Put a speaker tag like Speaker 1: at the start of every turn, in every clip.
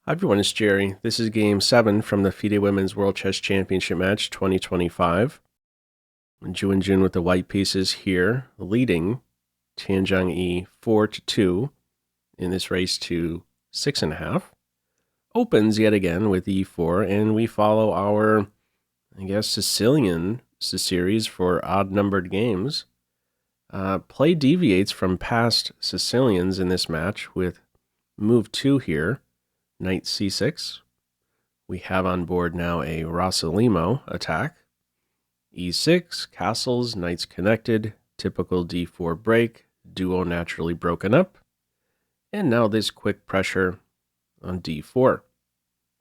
Speaker 1: Hi everyone, it's Jerry. This is Game 7 from the FIDE Women's World Chess Championship match 2025. Ju Wenjun with the white pieces here, leading Tan Zhongyi 4-2 in this race to 6.5. Opens yet again with e4, and we follow our, Sicilian series for odd-numbered games. Play deviates from past Sicilians in this match with move 2 here. Knight c6. We have on board now a Rossolimo attack. e6, castles, knights connected, typical d4 break, duo naturally broken up. And now this quick pressure on d4.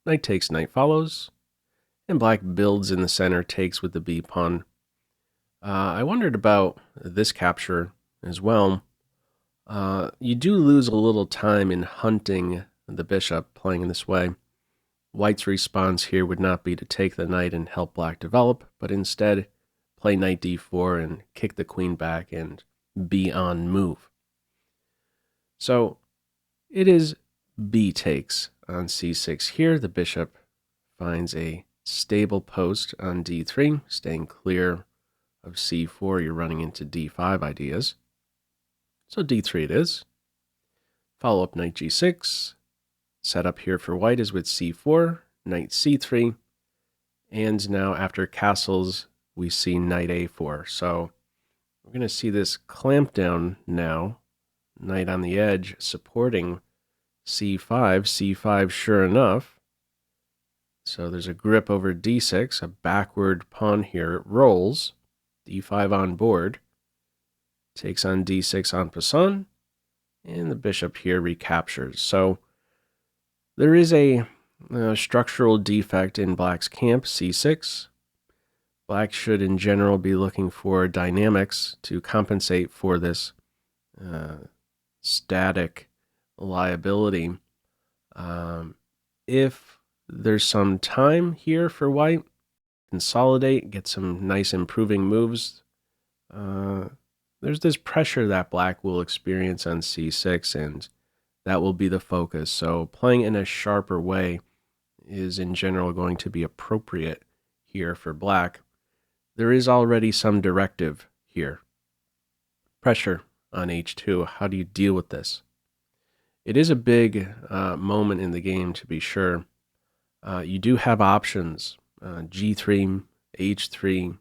Speaker 1: Knight takes, knight follows. And black builds in the center, takes with the b pawn. I wondered about this capture as well. You do lose a little time in hunting the bishop playing in this way. White's response here would not be to take the knight and help black develop, but instead play knight d4 and kick the queen back and be on move. So it is b takes on c6 here. The bishop finds a stable post on d3, staying clear of c4. You're running into d5 ideas. So d3 it is. Follow up knight g6. Setup here for white is with c4, knight c3, and now after castles, we see knight a4. So we're going to see this clamp down now, knight on the edge supporting c5, c5 sure enough. So there's a grip over d6, a backward pawn here. It rolls, d5 on board, takes on d6 en passant, and the bishop here recaptures. So there is a structural defect in black's camp, c6. Black should in general be looking for dynamics to compensate for this static liability. If there's some time here for white, consolidate, get some nice improving moves, there's this pressure that black will experience on c6, and that will be the focus. So playing in a sharper way is in general going to be appropriate here for black. There is already some directive here. Pressure on h2. How do you deal with this? It is a big moment in the game, to be sure. You do have options. g3, h3.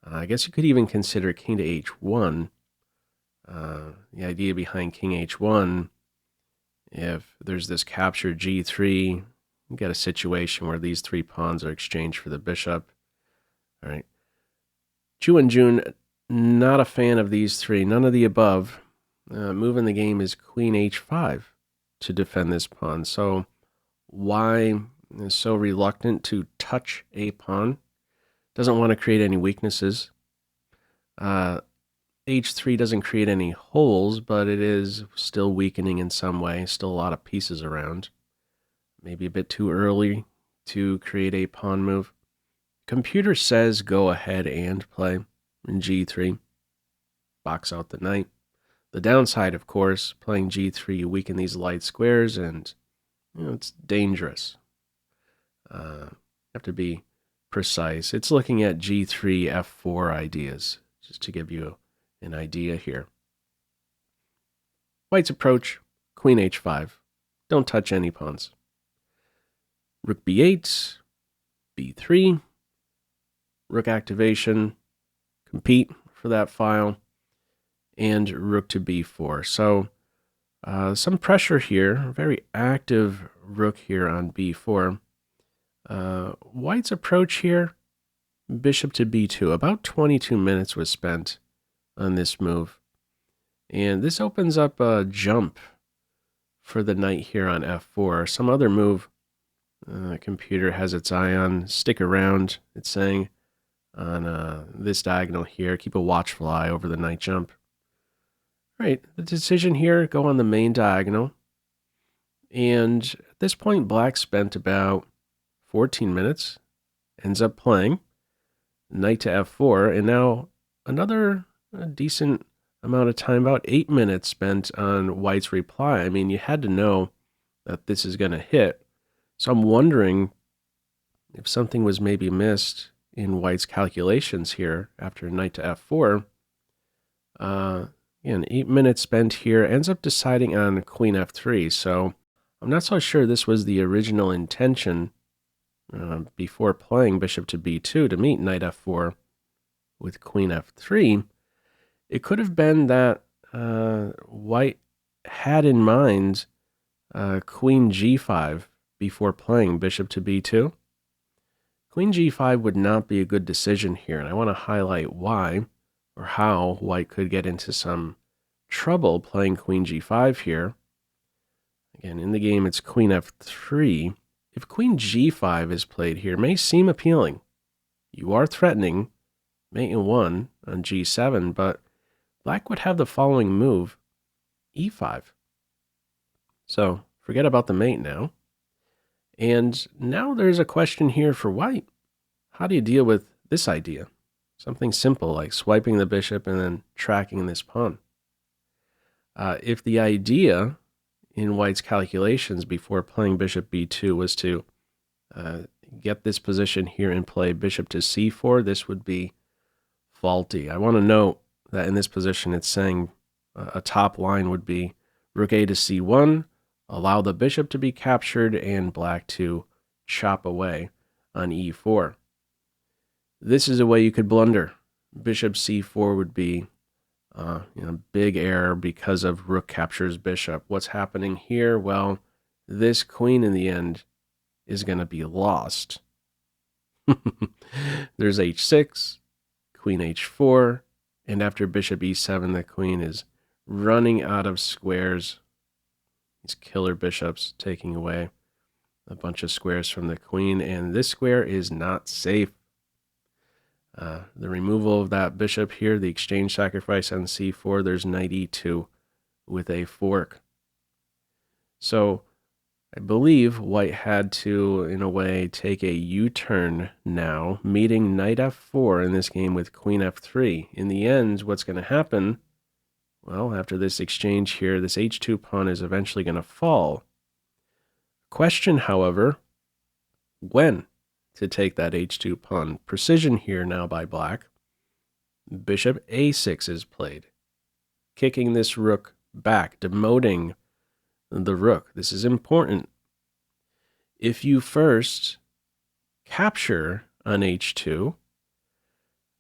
Speaker 1: I guess you could even consider king to h1. The idea behind king h1, if there's this capture g3, you get a situation where these three pawns are exchanged for the bishop. All right. Ju Wenjun, not a fan of these three, none of the above. Move in the game is queen h5 to defend this pawn. So why is so reluctant to touch a pawn? Doesn't want to create any weaknesses. h3 doesn't create any holes, but it is still weakening in some way. Still a lot of pieces around. Maybe a bit too early to create a pawn move. Computer says go ahead and play in g3. Box out the knight. The downside, of course, playing g3, you weaken these light squares, and it's dangerous. You have to be precise. It's looking at g3, f4 ideas, just to give you an idea here. White's approach, queen h5. Don't touch any pawns. Rook b8, b3, rook activation, compete for that file, and rook to b4. So some pressure here, very active rook here on b4. White's approach here, bishop to b2. About 22 minutes was spent on this move. And this opens up a jump for the knight here on f4. Some other move the computer has its eye on. Stick around, it's saying, on this diagonal here. Keep a watchful eye over the knight jump. All right, the decision here, go on the main diagonal. And at this point, black spent about 14 minutes, ends up playing knight to f4, and now another decent amount of time, about 8 minutes spent on white's reply. I mean, you had to know that this is going to hit. So I'm wondering if something was maybe missed in white's calculations here after knight to f4. Again, 8 minutes spent here, ends up deciding on queen f3. So I'm not so sure this was the original intention before playing bishop to b2 to meet knight f4 with queen f3. It could have been that white had in mind queen g5 before playing bishop to b2. Queen g5 would not be a good decision here, and I want to highlight why or how white could get into some trouble playing queen g5 here. Again, in the game, it's queen f3. If queen g5 is played here, it may seem appealing. You are threatening mate in 1 on g7, but black would have the following move, e5. So forget about the mate now. And now there's a question here for white. How do you deal with this idea? Something simple like swiping the bishop and then tracking this pawn. If the idea in white's calculations before playing bishop b2 was to get this position here and play bishop to c4, this would be faulty. I want to note that in this position it's saying a top line would be rook a to c1, allow the bishop to be captured, and black to chop away on e4. This is a way you could blunder. Bishop c4 would be big error because of rook captures bishop. What's happening here? Well, this queen in the end is going to be lost. There's h6, queen h4, and after bishop e7, the queen is running out of squares. These killer bishops taking away a bunch of squares from the queen, and this square is not safe. The removal of that bishop here, the exchange sacrifice on c4, there's knight e2 with a fork. So I believe white had to, in a way, take a U-turn now, meeting knight f4 in this game with queen f3. In the end, what's going to happen? Well, after this exchange here, this h2 pawn is eventually going to fall. Question, however, when to take that h2 pawn. Precision here now by black. Bishop a6 is played, kicking this rook back, demoting the rook. This is important. If you first capture on h2,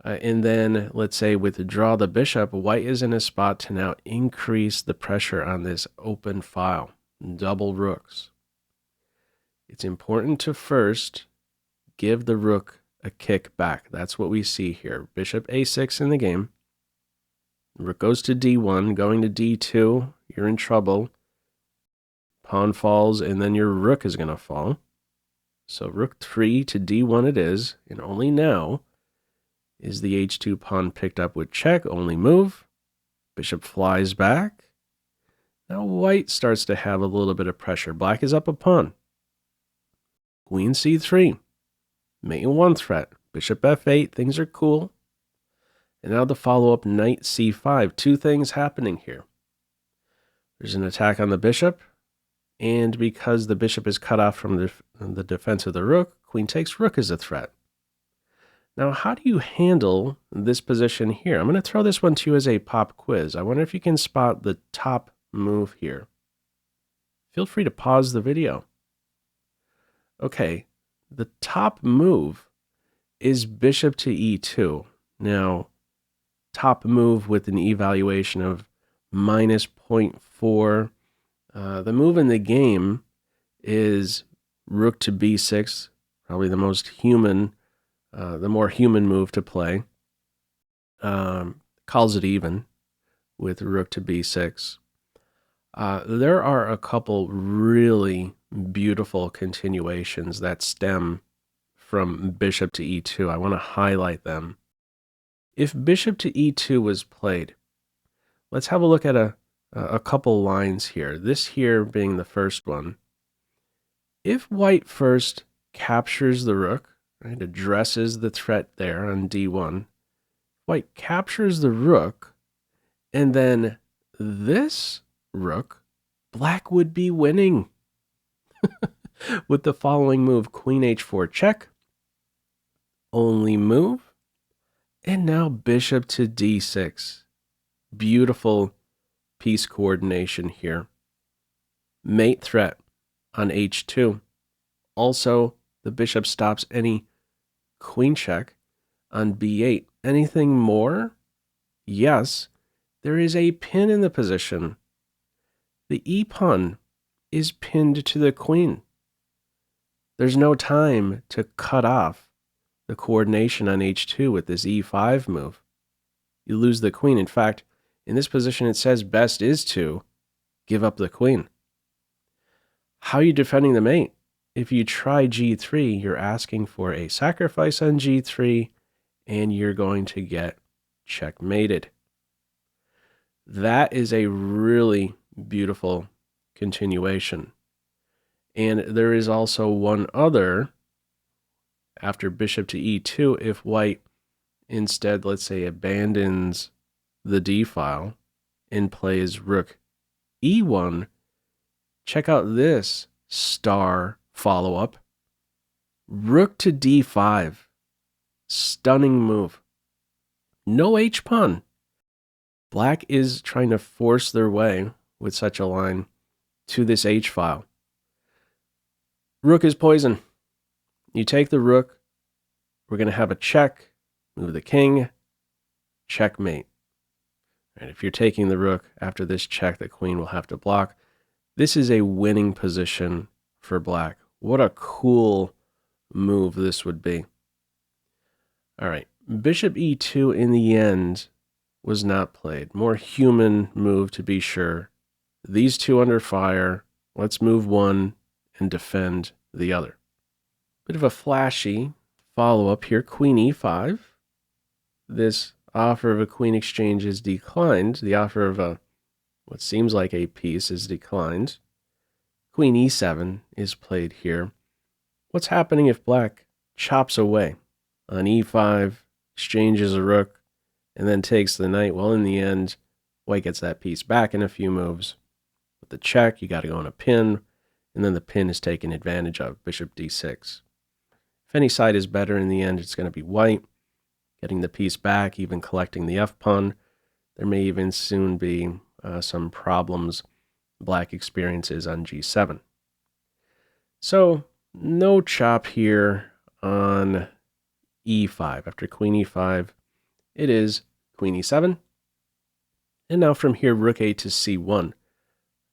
Speaker 1: and then, let's say, withdraw the bishop, white is in a spot to now increase the pressure on this open file, double rooks. It's important to first give the rook a kick back. That's what we see here. Bishop a6 in the game. Rook goes to d1, going to d2. You're in trouble. Pawn falls, and then your rook is going to fall. So rook 3 to d1 it is, and only now is the h2 pawn picked up with check, only move. Bishop flies back. Now white starts to have a little bit of pressure. Black is up a pawn. Queen c3. Mate in 1 threat. Bishop f8. Things are cool. And now the follow-up knight c5. Two things happening here. There's an attack on the bishop. And because the bishop is cut off from the defense of the rook, queen takes rook as a threat. Now, how do you handle this position here? I'm going to throw this one to you as a pop quiz. I wonder if you can spot the top move here. Feel free to pause the video. Okay, the top move is bishop to e2. Now, top move with an evaluation of minus 0.4. The move in the game is rook to b6, probably the most human, the more human move to play. Calls it even with rook to b6. There are a couple really beautiful continuations that stem from bishop to e2. I want to highlight them. If bishop to e2 was played, let's have a look at a couple lines here. This here being the first one. If white first captures the rook, right, addresses the threat there on d1, white captures the rook, and then this rook, black would be winning. with the following move: queen h4 check, only move, and now bishop to d6. Beautiful piece coordination here. Mate threat on h2. Also, the bishop stops any queen check on b8. Anything more? Yes, there is a pin in the position. The e-pawn is pinned to the queen. There's no time to cut off the coordination on h2 with this e5 move. You lose the queen. In fact, in this position, it says best is to give up the queen. How are you defending the mate? If you try g3, you're asking for a sacrifice on g3, and you're going to get checkmated. That is a really beautiful continuation. And there is also one other. After bishop to e2, if white instead, let's say, abandons the d file and plays rook e1, check out this star follow-up. Rook to d5. Stunning move. No h-pawn. Black is trying to force their way with such a line to this h-file. Rook is poison. You take the rook. We're going to have a check. Move the king. Checkmate. And if you're taking the rook after this check, the queen will have to block. This is a winning position for black. What a cool move this would be. All right, bishop e2 in the end was not played. More human move to be sure. These two under fire. Let's move one and defend the other. Bit of a flashy follow-up here. Queen e5. This offer of a queen exchange is declined. The offer of what seems like a piece is declined. Queen e7 is played here. What's happening if black chops away on e5, exchanges a rook, and then takes the knight? Well, in the end, white gets that piece back in a few moves. With the check, you got to go on a pin, and then the pin is taken advantage of, bishop d6. If any side is better in the end, it's going to be white, getting the piece back, even collecting the f-pawn. There may even soon be some problems black experiences on g7. So, no chop here on e5. After queen e5, it is queen e7. And now from here, rook a to c1.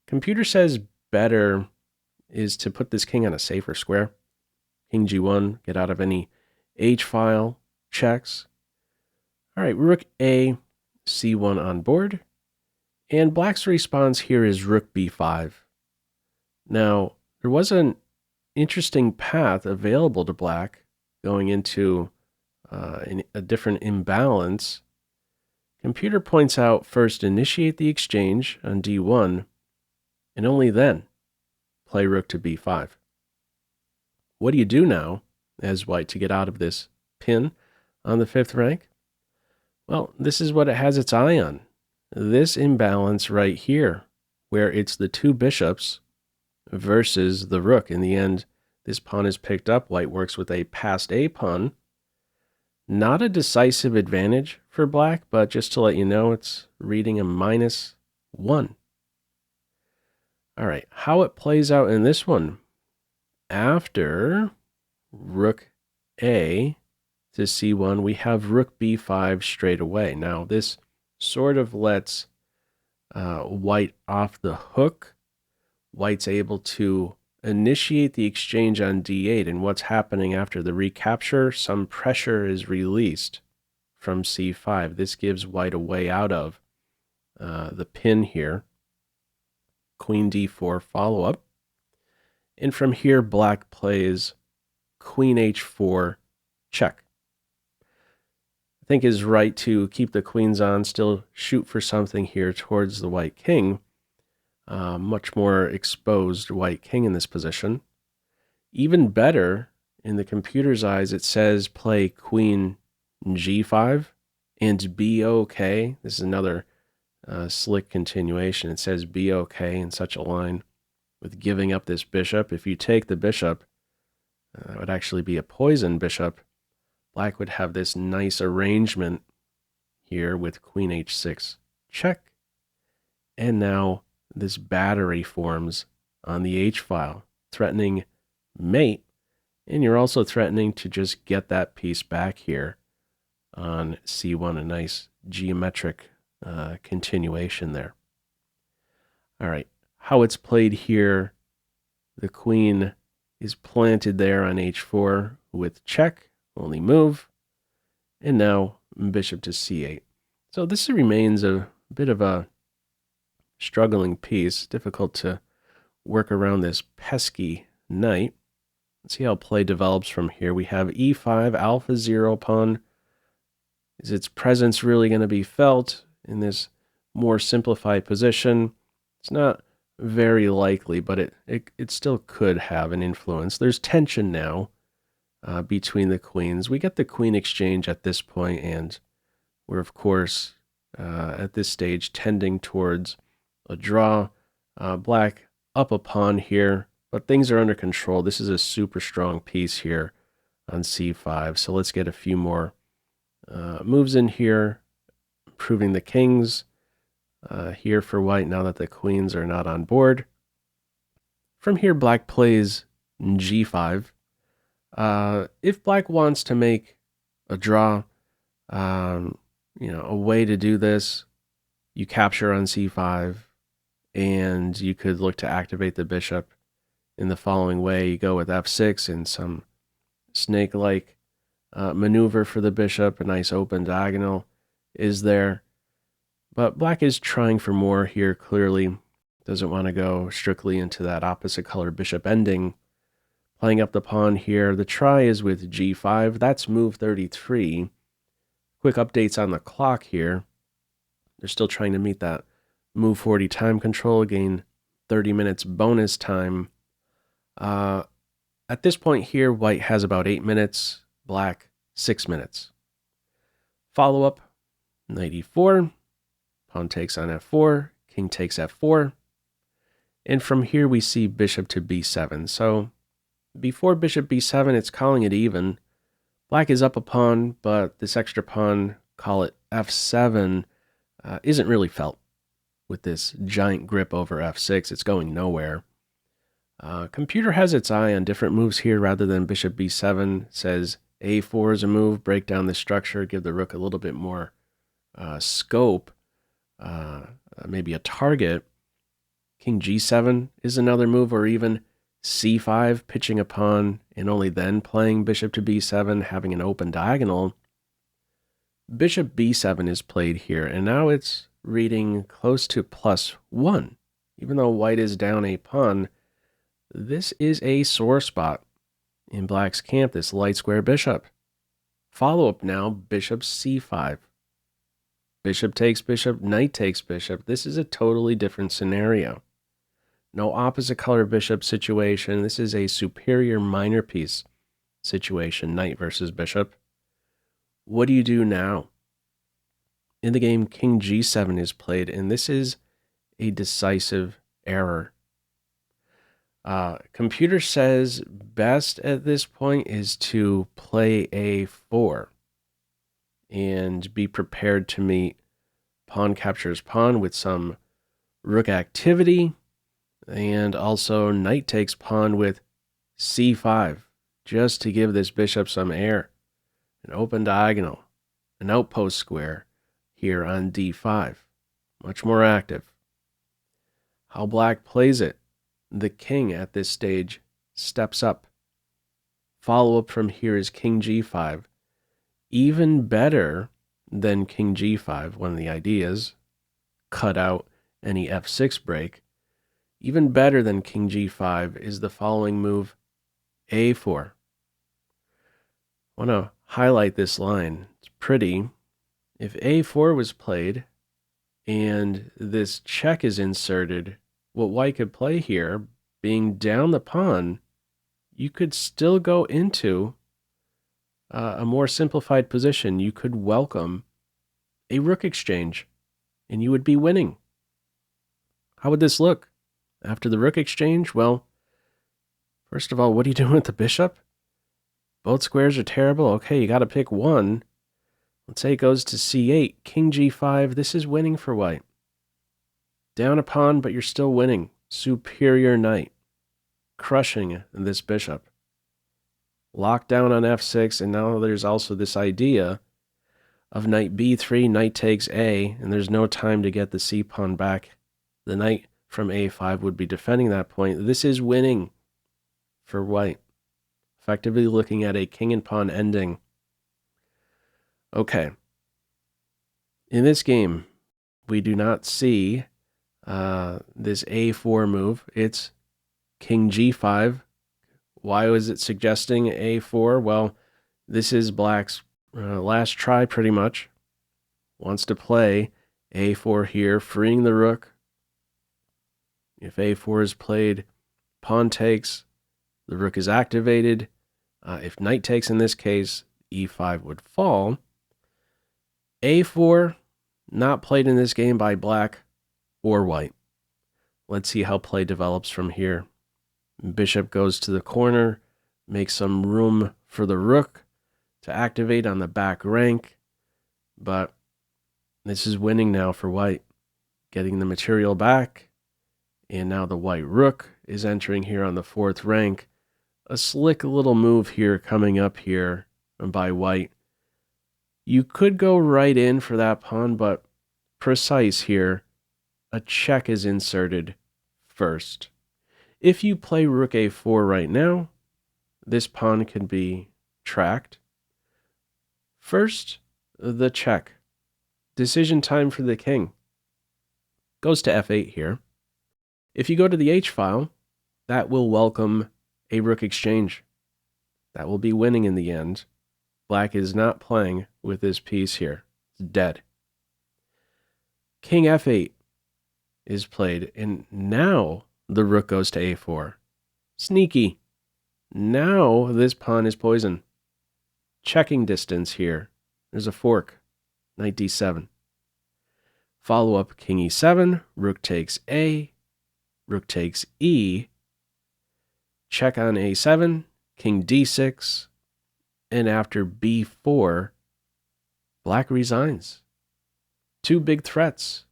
Speaker 1: Computer says better is to put this king on a safer square. King g1, get out of any h-file checks. All right, rook a, c1 on board. And black's response here is rook b5. Now, there was an interesting path available to black going into a different imbalance. Computer points out first initiate the exchange on d1, and only then play rook to b5. What do you do now as white to get out of this pin on the fifth rank? Well, this is what it has its eye on. This imbalance right here, where it's the two bishops versus the rook. In the end, this pawn is picked up. White works with a passed a pawn. Not a decisive advantage for black, but just to let you know, it's reading a -1. All right, how it plays out in this one. After rook a to c1, we have rook b5 straight away. Now, this sort of lets white off the hook. White's able to initiate the exchange on d8, and what's happening after the recapture? Some pressure is released from c5. This gives white a way out of the pin here. Queen d4 follow-up. And from here, black plays queen h4 check. I think is right to keep the queens on, still shoot for something here towards the white king. Much more exposed white king in this position. Even better, in the computer's eyes, it says play queen g5 and be okay. This is another slick continuation. It says be okay in such a line with giving up this bishop. If you take the bishop, that would actually be a poisoned bishop. Black would have this nice arrangement here with queen h6 check. And now this battery forms on the h-file, threatening mate. And you're also threatening to just get that piece back here on c1, a nice geometric continuation there. All right, how it's played here, the queen is planted there on h4 with check, only move, and now bishop to c8. So this remains a bit of a struggling piece, difficult to work around this pesky knight. Let's see how play develops from here. We have e5, alpha 0 pawn. Is its presence really going to be felt in this more simplified position? It's not very likely, but it still could have an influence. There's tension now between the queens. We get the queen exchange at this point, and we're, of course, at this stage tending towards a draw. Black up a pawn here, but things are under control. This is a super strong piece here on c5, so let's get a few more moves in here, improving the kings here for white now that the queens are not on board. From here, black plays g5. If black wants to make a draw, a way to do this, you capture on c5, and you could look to activate the bishop in the following way. You go with f6 and some snake-like maneuver for the bishop. A nice open diagonal is there. But black is trying for more here, clearly. Doesn't want to go strictly into that opposite color bishop ending. Playing up the pawn here. The try is with g5. That's move 33. Quick updates on the clock here. They're still trying to meet that move 40 time control, gain 30 minutes bonus time. At this point here, white has about 8 minutes, black 6 minutes. Follow up, knight e4, pawn takes on f4, king takes f4, and from here we see bishop to b7. So before bishop b7, it's calling it even. Black is up a pawn, but this extra pawn, call it f7, isn't really felt with this giant grip over f6. It's going nowhere. Computer has its eye on different moves here rather than bishop b7. Says a4 is a move, break down the structure, give the rook a little bit more scope, maybe a target. King g7 is another move, or even c5, pitching a pawn and only then playing bishop to b7, having an open diagonal. Bishop b7 is played here, and now it's reading close to +1. Even though white is down a pawn, this is a sore spot in black's camp, this light square bishop. Follow up now, bishop c5. Bishop takes bishop, knight takes bishop. This is a totally different scenario. No opposite color bishop situation. This is a superior minor piece situation, knight versus bishop. What do you do now? In the game, king g7 is played, and this is a decisive error. Computer says best at this point is to play a4 and be prepared to meet pawn captures pawn with some rook activity, and also knight takes pawn with c5, just to give this bishop some air. An open diagonal, an outpost square here on d5, much more active. How black plays it. The king at this stage steps up. Follow up from here is king g5. Even better than king g5, one of the ideas, cut out any f6 break. Even better than king g5 is the following move, a4. I want to highlight this line. It's pretty. If a4 was played and this check is inserted, what white could play here, being down the pawn, you could still go into a more simplified position. You could welcome a rook exchange, and you would be winning. How would this look? After the rook exchange, well, first of all, what are you doing with the bishop? Both squares are terrible. Okay, you got to pick one. Let's say it goes to c8, king g5. This is winning for white. Down a pawn, but you're still winning. Superior knight. Crushing this bishop. Locked down on f6, and now there's also this idea of knight b3, knight takes a, and there's no time to get the c pawn back. The knight from a5 would be defending that point. This is winning for white. Effectively looking at a king and pawn ending. Okay. In this game, we do not see this a4 move. It's king g5. Why was it suggesting a4? Well, this is black's last try pretty much. Wants to play a4 here, freeing the rook. If a4 is played, pawn takes, the rook is activated. If knight takes in this case, e5 would fall. a4, not played in this game by black or white. Let's see how play develops from here. Bishop goes to the corner, makes some room for the rook to activate on the back rank, but this is winning now for white, getting the material back, and now the white rook is entering here on the fourth rank. A slick little move here coming up here by white. You could go right in for that pawn, but precise here, a check is inserted first. If you play rook a4 right now, this pawn can be tracked. First, the check. Decision time for the king. Goes to f8 here. If you go to the h-file, that will welcome a rook exchange. That will be winning in the end. Black is not playing with this piece here. It's dead. King f8 is played, and now the rook goes to a4. Sneaky. Now this pawn is poisoned. Checking distance here. There's a fork. Knight d7. Follow up king e7. Rook takes a. Rook takes e. Check on a7. King d6. And after b4, black resigns. Two big threats.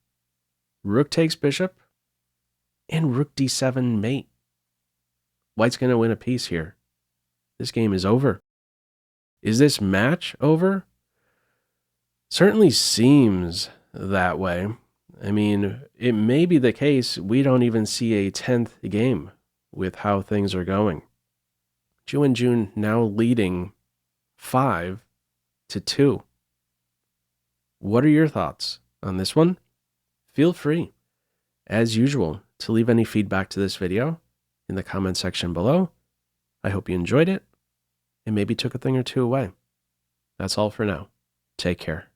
Speaker 1: Rook takes bishop. And rook d7 mate. White's going to win a piece here. This game is over. Is this match over? Certainly seems that way. I mean, it may be the case we don't even see a 10th game with how things are going. Ju Wenjun now leading 5-2. What are your thoughts on this one? Feel free, as usual, to leave any feedback to this video in the comment section below. I hope you enjoyed it and maybe took a thing or two away. That's all for now. Take care.